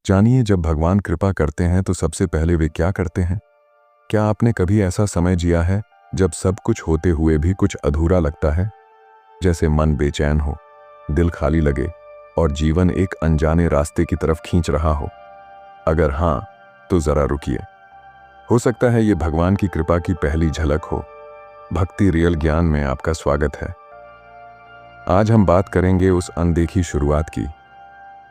जानिए, जब भगवान कृपा करते हैं तो सबसे पहले वे क्या करते हैं। क्या आपने कभी ऐसा समय जिया है जब सब कुछ होते हुए भी कुछ अधूरा लगता है, जैसे मन बेचैन हो, दिल खाली लगे और जीवन एक अनजाने रास्ते की तरफ खींच रहा हो? अगर हाँ, तो जरा रुकिए। हो सकता है ये भगवान की कृपा की पहली झलक हो। भक्ति रियल ज्ञान में आपका स्वागत है। आज हम बात करेंगे उस अनदेखी शुरुआत की,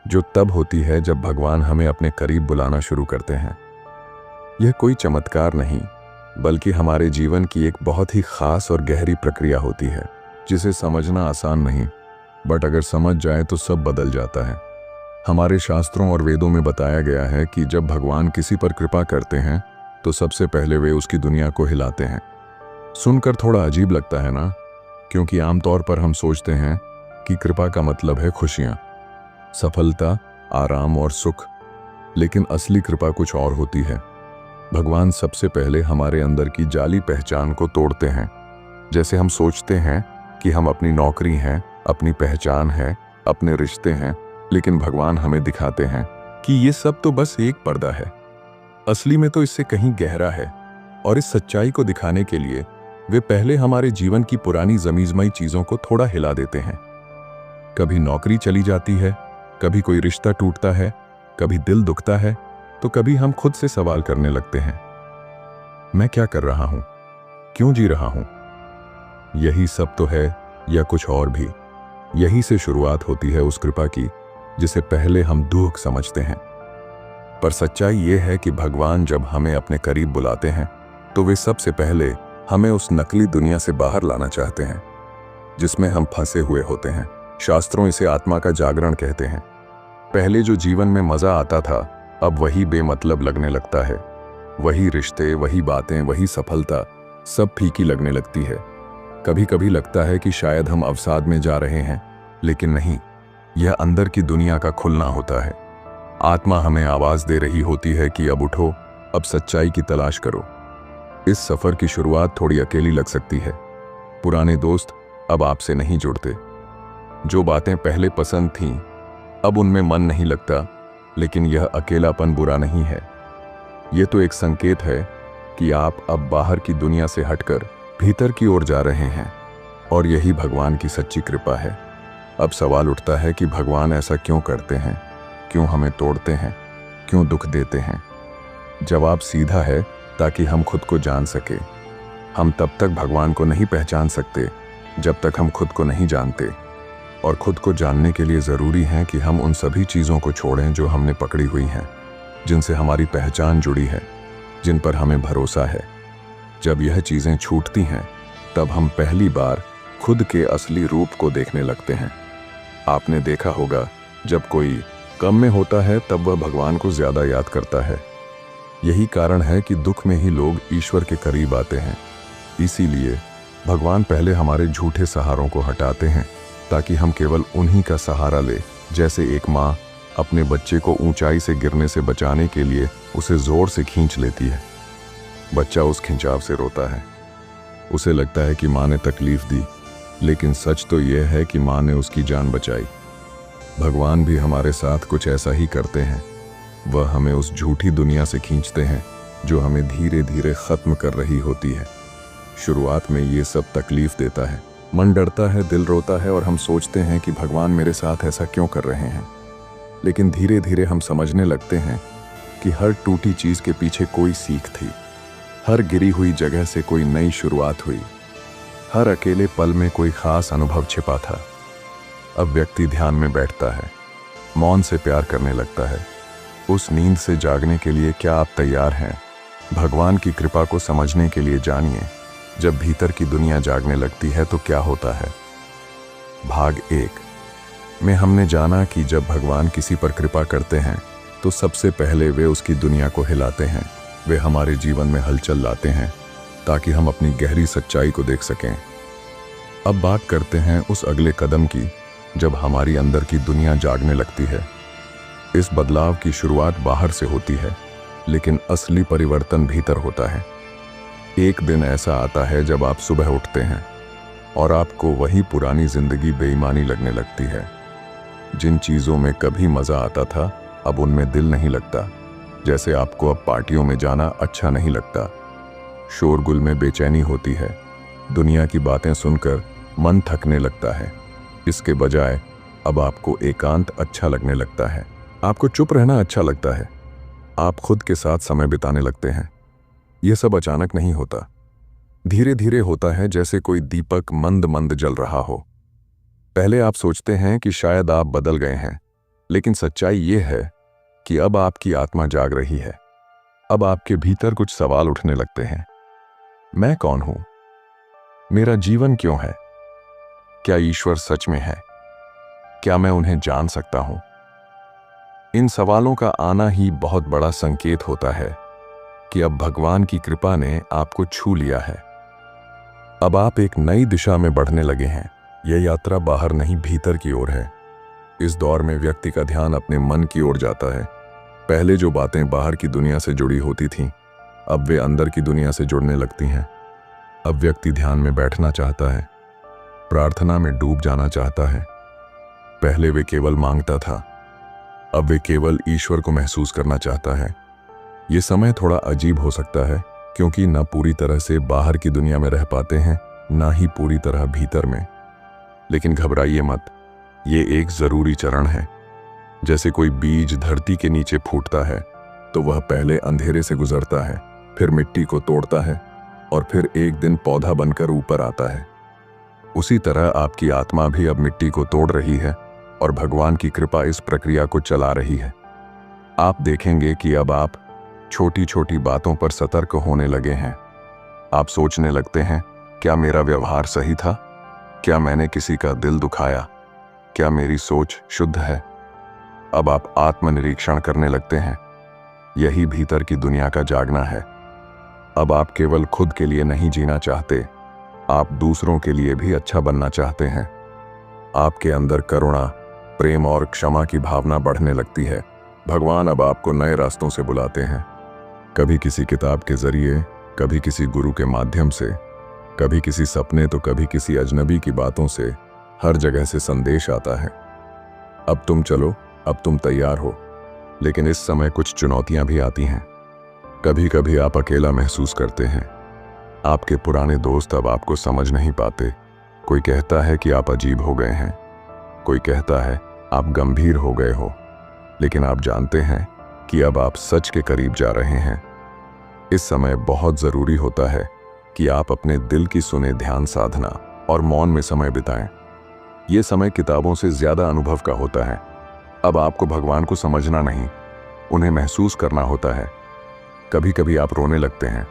जो तब होती है जब भगवान हमें अपने करीब बुलाना शुरू करते हैं। यह कोई चमत्कार नहीं, बल्कि हमारे जीवन की एक बहुत ही खास और गहरी प्रक्रिया होती है, जिसे समझना आसान नहीं, बट अगर समझ जाए तो सब बदल जाता है। हमारे शास्त्रों और वेदों में बताया गया है कि जब भगवान किसी पर कृपा करते हैं तो सबसे पहले वे उसकी दुनिया को हिलाते हैं। सुनकर थोड़ा अजीब लगता है ना, क्योंकि आमतौर पर हम सोचते हैं कि कृपा का मतलब है खुशियां, सफलता, आराम और सुख। लेकिन असली कृपा कुछ और होती है। भगवान सबसे पहले हमारे अंदर की जाली पहचान को तोड़ते हैं। जैसे हम सोचते हैं कि हम अपनी नौकरी हैं, अपनी पहचान है, अपने रिश्ते हैं, लेकिन भगवान हमें दिखाते हैं कि ये सब तो बस एक पर्दा है। असली में तो इससे कहीं गहरा है। और इस सच्चाई को दिखाने के लिए वे पहले हमारे जीवन की पुरानी जमीजमई चीजों को थोड़ा हिला देते हैं। कभी नौकरी चली जाती है, कभी कोई रिश्ता टूटता है, कभी दिल दुखता है, तो कभी हम खुद से सवाल करने लगते हैं, मैं क्या कर रहा हूं, क्यों जी रहा हूं, यही सब तो है या कुछ और भी। यही से शुरुआत होती है उस कृपा की जिसे पहले हम दुख समझते हैं। पर सच्चाई यह है कि भगवान जब हमें अपने करीब बुलाते हैं तो वे सबसे पहले हमें उस नकली दुनिया से बाहर लाना चाहते हैं जिसमें हम फंसे हुए होते हैं। शास्त्रों इसे आत्मा का जागरण कहते हैं। पहले जो जीवन में मजा आता था, अब वही बेमतलब लगने लगता है। वही रिश्ते, वही बातें, वही सफलता, सब फीकी लगने लगती है। कभी कभी लगता है कि शायद हम अवसाद में जा रहे हैं, लेकिन नहीं, यह अंदर की दुनिया का खुलना होता है। आत्मा हमें आवाज दे रही होती है कि अब उठो, अब सच्चाई की तलाश करो। इस सफर की शुरुआत थोड़ी अकेली लग सकती है। पुराने दोस्त अब आपसे नहीं जुड़ते। जो बातें पहले पसंद थीं, अब उनमें मन नहीं लगता। लेकिन यह अकेलापन बुरा नहीं है। यह तो एक संकेत है कि आप अब बाहर की दुनिया से हटकर भीतर की ओर जा रहे हैं, और यही भगवान की सच्ची कृपा है। अब सवाल उठता है कि भगवान ऐसा क्यों करते हैं, क्यों हमें तोड़ते हैं, क्यों दुख देते हैं। जवाब सीधा है, ताकि हम खुद को जान सके। हम तब तक भगवान को नहीं पहचान सकते जब तक हम खुद को नहीं जानते। और खुद को जानने के लिए ज़रूरी है कि हम उन सभी चीज़ों को छोड़ें जो हमने पकड़ी हुई हैं, जिनसे हमारी पहचान जुड़ी है, जिन पर हमें भरोसा है। जब यह चीज़ें छूटती हैं, तब हम पहली बार खुद के असली रूप को देखने लगते हैं। आपने देखा होगा, जब कोई कम में होता है तब वह भगवान को ज़्यादा याद करता है। यही कारण है कि दुख में ही लोग ईश्वर के करीब आते हैं। इसीलिए भगवान पहले हमारे झूठे सहारों को हटाते हैं, ताकि हम केवल उन्हीं का सहारा ले। जैसे एक माँ अपने बच्चे को ऊंचाई से गिरने से बचाने के लिए उसे जोर से खींच लेती है। बच्चा उस खिंचाव से रोता है। उसे लगता है कि माँ ने तकलीफ दी, लेकिन सच तो यह है कि माँ ने उसकी जान बचाई। भगवान भी हमारे साथ कुछ ऐसा ही करते हैं। वह हमें उस झूठी दुनिया से खींचते हैं जो हमें धीरे धीरे खत्म कर रही होती है। शुरुआत में ये सब तकलीफ देता है, मन डरता है, दिल रोता है, और हम सोचते हैं कि भगवान मेरे साथ ऐसा क्यों कर रहे हैं। लेकिन धीरे धीरे हम समझने लगते हैं कि हर टूटी चीज के पीछे कोई सीख थी, हर गिरी हुई जगह से कोई नई शुरुआत हुई, हर अकेले पल में कोई खास अनुभव छिपा था। अब व्यक्ति ध्यान में बैठता है, मौन से प्यार करने लगता है। उस नींद से जागने के लिए क्या आप तैयार हैं? भगवान की कृपा को समझने के लिए जानिए, जब भीतर की दुनिया जागने लगती है तो क्या होता है। भाग 1 में हमने जाना कि जब भगवान किसी पर कृपा करते हैं तो सबसे पहले वे उसकी दुनिया को हिलाते हैं। वे हमारे जीवन में हलचल लाते हैं, ताकि हम अपनी गहरी सच्चाई को देख सकें। अब बात करते हैं उस अगले कदम की, जब हमारी अंदर की दुनिया जागने लगती है। इस बदलाव की शुरुआत बाहर से होती है, लेकिन असली परिवर्तन भीतर होता है। एक दिन ऐसा आता है जब आप सुबह उठते हैं और आपको वही पुरानी जिंदगी बेईमानी लगने लगती है। जिन चीज़ों में कभी मज़ा आता था, अब उनमें दिल नहीं लगता। जैसे आपको अब पार्टियों में जाना अच्छा नहीं लगता, शोरगुल में बेचैनी होती है, दुनिया की बातें सुनकर मन थकने लगता है। इसके बजाय अब आपको एकांत अच्छा लगने लगता है, आपको चुप रहना अच्छा लगता है, आप खुद के साथ समय बिताने लगते हैं। यह सब अचानक नहीं होता, धीरे धीरे होता है, जैसे कोई दीपक मंद मंद जल रहा हो। पहले आप सोचते हैं कि शायद आप बदल गए हैं, लेकिन सच्चाई यह है कि अब आपकी आत्मा जाग रही है। अब आपके भीतर कुछ सवाल उठने लगते हैं। मैं कौन हूं? मेरा जीवन क्यों है? क्या ईश्वर सच में है? क्या मैं उन्हें जान सकता हूं? इन सवालों का आना ही बहुत बड़ा संकेत होता है कि अब भगवान की कृपा ने आपको छू लिया है। अब आप एक नई दिशा में बढ़ने लगे हैं। यह यात्रा बाहर नहीं, भीतर की ओर है। इस दौर में व्यक्ति का ध्यान अपने मन की ओर जाता है। पहले जो बातें बाहर की दुनिया से जुड़ी होती थीं, अब वे अंदर की दुनिया से जुड़ने लगती हैं। अब व्यक्ति ध्यान में बैठना चाहता है, प्रार्थना में डूब जाना चाहता है। पहले वे केवल मांगता था, अब वे केवल ईश्वर को महसूस करना चाहता है। ये समय थोड़ा अजीब हो सकता है, क्योंकि न पूरी तरह से बाहर की दुनिया में रह पाते हैं, ना ही पूरी तरह भीतर में। लेकिन घबराइए मत, ये एक जरूरी चरण है। जैसे कोई बीज धरती के नीचे फूटता है तो वह पहले अंधेरे से गुजरता है, फिर मिट्टी को तोड़ता है और फिर एक दिन पौधा बनकर ऊपर आता है। उसी तरह आपकी आत्मा भी अब मिट्टी को तोड़ रही है और भगवान की कृपा इस प्रक्रिया को चला रही है। आप देखेंगे कि अब आप छोटी छोटी बातों पर सतर्क होने लगे हैं। आप सोचने लगते हैं, क्या मेरा व्यवहार सही था? क्या मैंने किसी का दिल दुखाया? क्या मेरी सोच शुद्ध है? अब आप आत्मनिरीक्षण करने लगते हैं। यही भीतर की दुनिया का जागना है। अब आप केवल खुद के लिए नहीं जीना चाहते, आप दूसरों के लिए भी अच्छा बनना चाहते हैं। आपके अंदर करुणा, प्रेम और क्षमा की भावना बढ़ने लगती है। भगवान अब आपको नए रास्तों से बुलाते हैं, कभी किसी किताब के जरिए, कभी किसी गुरु के माध्यम से, कभी किसी सपने तो कभी किसी अजनबी की बातों से। हर जगह से संदेश आता है, अब तुम चलो, अब तुम तैयार हो। लेकिन इस समय कुछ चुनौतियां भी आती हैं। कभी कभी आप अकेला महसूस करते हैं। आपके पुराने दोस्त अब आपको समझ नहीं पाते। कोई कहता है कि आप अजीब हो गए हैं, कोई कहता है आप गंभीर हो गए हो। लेकिन आप जानते हैं कि अब आप सच के करीब जा रहे हैं। इस समय बहुत जरूरी होता है कि आप अपने दिल की सुने, ध्यान साधना और मौन में समय बिताएं। ये समय किताबों से ज्यादा अनुभव का होता है। अब आपको भगवान को समझना नहीं, उन्हें महसूस करना होता है। कभी कभी आप रोने लगते हैं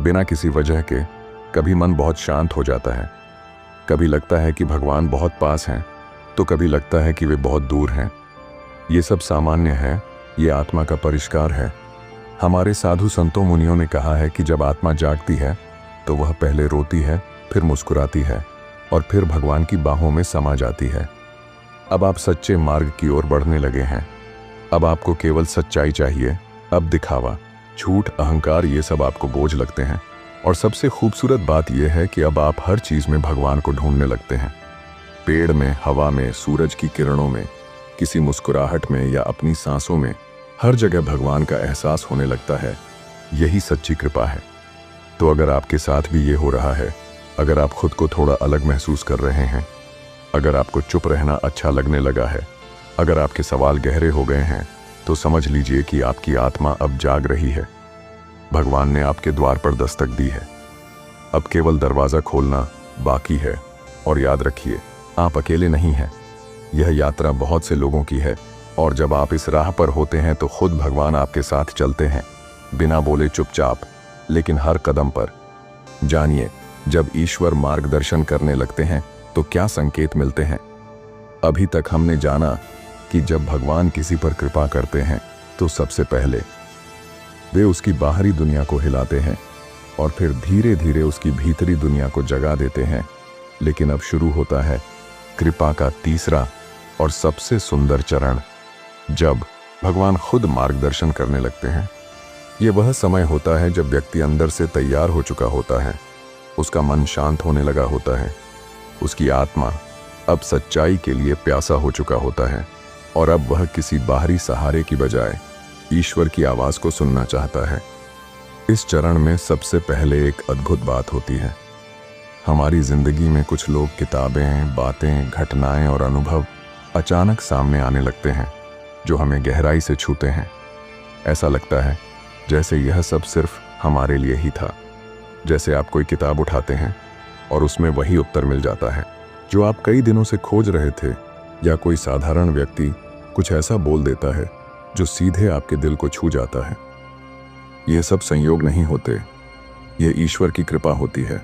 बिना किसी वजह के, कभी मन बहुत शांत हो जाता है, कभी लगता है कि भगवान बहुत पास हैं, तो कभी लगता है कि वे बहुत दूर हैं। ये सब सामान्य है, ये आत्मा का परिष्कार है। हमारे साधु संतों मुनियों ने कहा है कि जब आत्मा जागती है तो वह पहले रोती है, फिर मुस्कुराती है और फिर भगवान की बाहों में समा जाती है। अब आप सच्चे मार्ग की ओर बढ़ने लगे हैं। अब आपको केवल सच्चाई चाहिए। अब दिखावा, झूठ, अहंकार, ये सब आपको बोझ लगते हैं। और सबसे खूबसूरत बात यह है कि अब आप हर चीज में भगवान को ढूंढने लगते हैं। पेड़ में, हवा में, सूरज की किरणों में, किसी मुस्कुराहट में या अपनी सांसों में, हर जगह भगवान का एहसास होने लगता है। यही सच्ची कृपा है। तो अगर आपके साथ भी ये हो रहा है, अगर आप खुद को थोड़ा अलग महसूस कर रहे हैं, अगर आपको चुप रहना अच्छा लगने लगा है, अगर आपके सवाल गहरे हो गए हैं, तो समझ लीजिए कि आपकी आत्मा अब जाग रही है। भगवान ने आपके द्वार पर दस्तक दी है। अब केवल दरवाजा खोलना बाकी है। और याद रखिए, आप अकेले नहीं हैं। यह यात्रा बहुत से लोगों की है और जब आप इस राह पर होते हैं तो खुद भगवान आपके साथ चलते हैं, बिना बोले, चुपचाप, लेकिन हर कदम पर। जानिए, जब ईश्वर मार्गदर्शन करने लगते हैं तो क्या संकेत मिलते हैं। अभी तक हमने जाना कि जब भगवान किसी पर कृपा करते हैं तो सबसे पहले वे उसकी बाहरी दुनिया को हिलाते हैं और फिर धीरे धीरे उसकी भीतरी दुनिया को जगा देते हैं। लेकिन अब शुरू होता है कृपा का तीसरा और सबसे सुंदर चरण, जब भगवान खुद मार्गदर्शन करने लगते हैं। ये वह समय होता है जब व्यक्ति अंदर से तैयार हो चुका होता है, उसका मन शांत होने लगा होता है, उसकी आत्मा अब सच्चाई के लिए प्यासा हो चुका होता है। और अब वह किसी बाहरी सहारे की बजाय ईश्वर की आवाज को सुनना चाहता है। इस चरण में सबसे पहले एक अद्भुत बात होती है। हमारी जिंदगी में कुछ लोग, किताबें, बातें, घटनाएं और अनुभव अचानक सामने आने लगते हैं जो हमें गहराई से छूते हैं। ऐसा लगता है जैसे यह सब सिर्फ हमारे लिए ही था। जैसे आप कोई किताब उठाते हैं और उसमें वही उत्तर मिल जाता है जो आप कई दिनों से खोज रहे थे, या कोई साधारण व्यक्ति कुछ ऐसा बोल देता है जो सीधे आपके दिल को छू जाता है। ये सब संयोग नहीं होते, ये ईश्वर की कृपा होती है।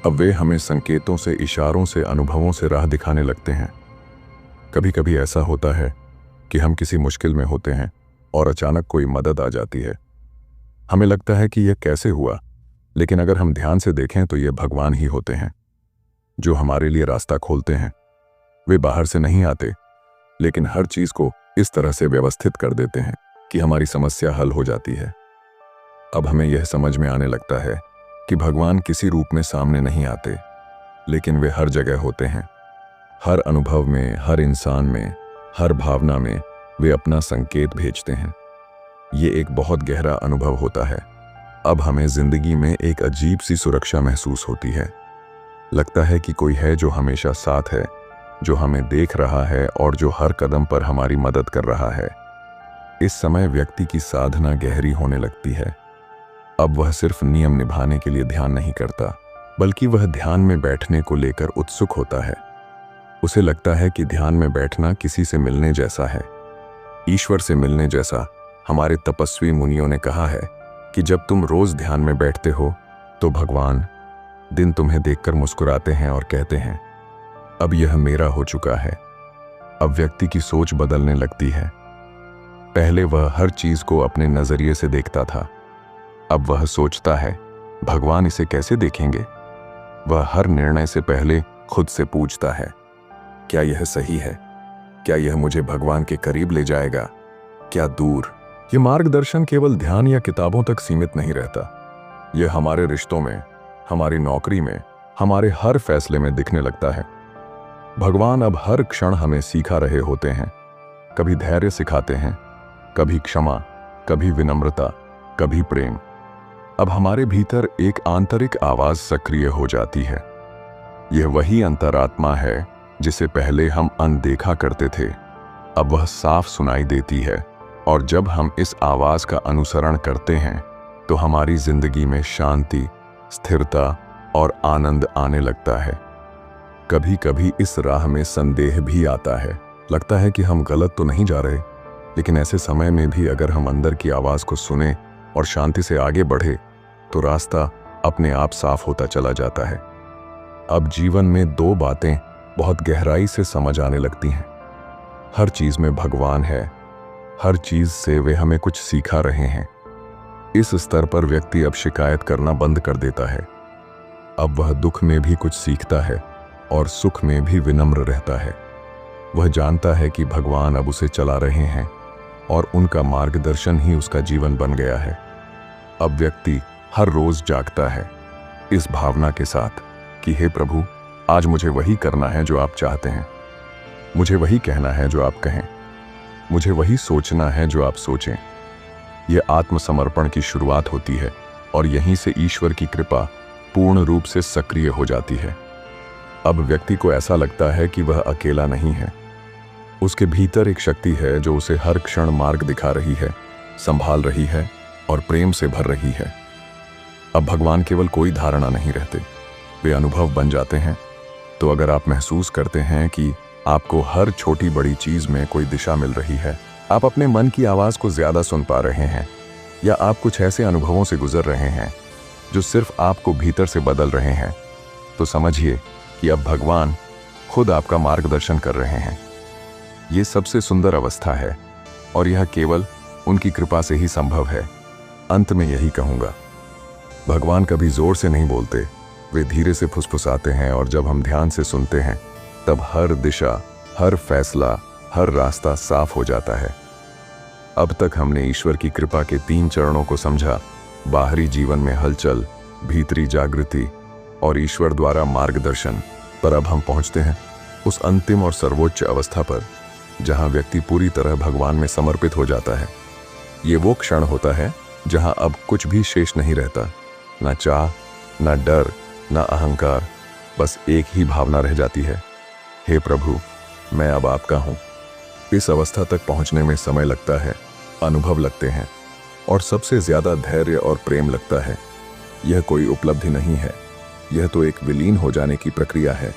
अब वे हमें संकेतों से, इशारों से, अनुभवों से राह दिखाने लगते हैं। कभी कभी ऐसा होता है कि हम किसी मुश्किल में होते हैं और अचानक कोई मदद आ जाती है। हमें लगता है कि यह कैसे हुआ, लेकिन अगर हम ध्यान से देखें तो ये भगवान ही होते हैं जो हमारे लिए रास्ता खोलते हैं। वे बाहर से नहीं आते, लेकिन हर चीज को इस तरह से व्यवस्थित कर देते हैं कि हमारी समस्या हल हो जाती है। अब हमें यह समझ में आने लगता है कि भगवान किसी रूप में सामने नहीं आते, लेकिन वे हर जगह होते हैं। हर अनुभव में, हर इंसान में, हर भावना में वे अपना संकेत भेजते हैं। ये एक बहुत गहरा अनुभव होता है। अब हमें जिंदगी में एक अजीब सी सुरक्षा महसूस होती है। लगता है कि कोई है जो हमेशा साथ है, जो हमें देख रहा है और जो हर कदम पर हमारी मदद कर रहा है। इस समय व्यक्ति की साधना गहरी होने लगती है। अब वह सिर्फ नियम निभाने के लिए ध्यान नहीं करता, बल्कि वह ध्यान में बैठने को लेकर उत्सुक होता है। उसे लगता है कि ध्यान में बैठना किसी से मिलने जैसा है, ईश्वर से मिलने जैसा। हमारे तपस्वी मुनियों ने कहा है कि जब तुम रोज ध्यान में बैठते हो तो भगवान दिन तुम्हें देखकर मुस्कुराते हैं और कहते हैं, अब यह मेरा हो चुका है। अब व्यक्ति की सोच बदलने लगती है। पहले वह हर चीज को अपने नजरिए से देखता था, अब वह सोचता है भगवान इसे कैसे देखेंगे। वह हर निर्णय से पहले खुद से पूछता है, क्या यह सही है? क्या यह मुझे भगवान के करीब ले जाएगा, क्या दूर? ये मार्गदर्शन केवल ध्यान या किताबों तक सीमित नहीं रहता। यह हमारे रिश्तों में, हमारी नौकरी में, हमारे हर फैसले में दिखने लगता है। भगवान अब हर क्षण हमें सिखा रहे होते हैं। कभी धैर्य सिखाते हैं, कभी क्षमा, कभी विनम्रता, कभी प्रेम। अब हमारे भीतर एक आंतरिक आवाज सक्रिय हो जाती है। यह वही अंतरात्मा है जिसे पहले हम अनदेखा करते थे। अब वह साफ सुनाई देती है, और जब हम इस आवाज का अनुसरण करते हैं तो हमारी जिंदगी में शांति, स्थिरता और आनंद आने लगता है। कभी कभी इस राह में संदेह भी आता है। लगता है कि हम गलत तो नहीं जा रहे, लेकिन ऐसे समय में भी अगर हम अंदर की आवाज को सुने और शांति से आगे बढ़े तो रास्ता अपने आप साफ होता चला जाता है। अब जीवन में दो बातें बहुत गहराई से समझ आने लगती हैं। हर चीज में भगवान है, हर चीज से वे हमें कुछ सिखा रहे हैं। इस स्तर पर व्यक्ति अब शिकायत करना बंद कर देता है। अब वह दुख में भी कुछ सीखता है और सुख में भी विनम्र रहता है। वह जानता है कि भगवान अब उसे चला रहे हैं और उनका मार्गदर्शन ही उसका जीवन बन गया है। अब व्यक्ति हर रोज जागता है इस भावना के साथ कि हे प्रभु, आज मुझे वही करना है जो आप चाहते हैं, मुझे वही कहना है जो आप कहें, मुझे वही सोचना है जो आप सोचें। यह आत्मसमर्पण की शुरुआत होती है और यहीं से ईश्वर की कृपा पूर्ण रूप से सक्रिय हो जाती है। अब व्यक्ति को ऐसा लगता है कि वह अकेला नहीं है। उसके भीतर एक शक्ति है जो उसे हर क्षण मार्ग दिखा रही है, संभाल रही है और प्रेम से भर रही है। अब भगवान केवल कोई धारणा नहीं रहते, वे अनुभव बन जाते हैं। तो अगर आप महसूस करते हैं कि आपको हर छोटी बड़ी चीज में कोई दिशा मिल रही है, आप अपने मन की आवाज को ज्यादा सुन पा रहे हैं, या आप कुछ ऐसे अनुभवों से गुजर रहे हैं जो सिर्फ आपको भीतर से बदल रहे हैं, तो समझिए कि अब भगवान खुद आपका मार्गदर्शन कर रहे हैं। ये सबसे सुंदर अवस्था है और यह केवल उनकी कृपा से ही संभव है। अंत में यही कहूंगा, भगवान कभी जोर से नहीं बोलते, वे धीरे से फुसफुसाते हैं, और जब हम ध्यान से सुनते हैं तब हर दिशा, हर फैसला, हर रास्ता साफ हो जाता है। अब तक हमने ईश्वर की कृपा के 3 चरणों को समझा, बाहरी जीवन में हलचल, भीतरी जागृति और ईश्वर द्वारा मार्गदर्शन। पर अब हम पहुंचते हैं उस अंतिम और सर्वोच्च अवस्था पर जहां व्यक्ति पूरी तरह भगवान में समर्पित हो जाता है। ये वो क्षण होता है जहां अब कुछ भी शेष नहीं रहता, ना चाह, ना डर, ना अहंकार, बस एक ही भावना रह जाती है, हे प्रभु, मैं अब आपका हूं। इस अवस्था तक पहुंचने में समय लगता है, अनुभव लगते हैं और सबसे ज्यादा धैर्य और प्रेम लगता है। यह कोई उपलब्धि नहीं है, यह तो एक विलीन हो जाने की प्रक्रिया है।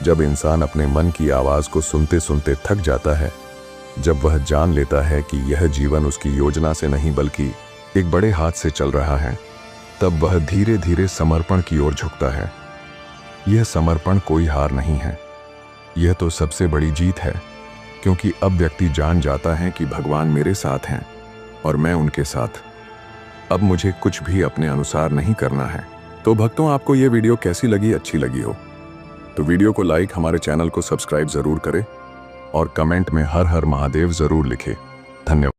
जब इंसान अपने मन की आवाज को सुनते सुनते थक जाता है, जब वह जान लेता है कि यह जीवन उसकी योजना से नहीं बल्कि एक बड़े हाथ से चल रहा है, तब वह धीरे धीरे समर्पण की ओर झुकता है। यह समर्पण कोई हार नहीं है, यह तो सबसे बड़ी जीत है, क्योंकि अब व्यक्ति जान जाता है कि भगवान मेरे साथ हैं और मैं उनके साथ। अब मुझे कुछ भी अपने अनुसार नहीं करना है। तो भक्तों, आपको यह वीडियो कैसी लगी? अच्छी लगी हो तो वीडियो को लाइक, हमारे चैनल को सब्सक्राइब जरूर करें और कमेंट में हर हर महादेव जरूर लिखें। धन्यवाद।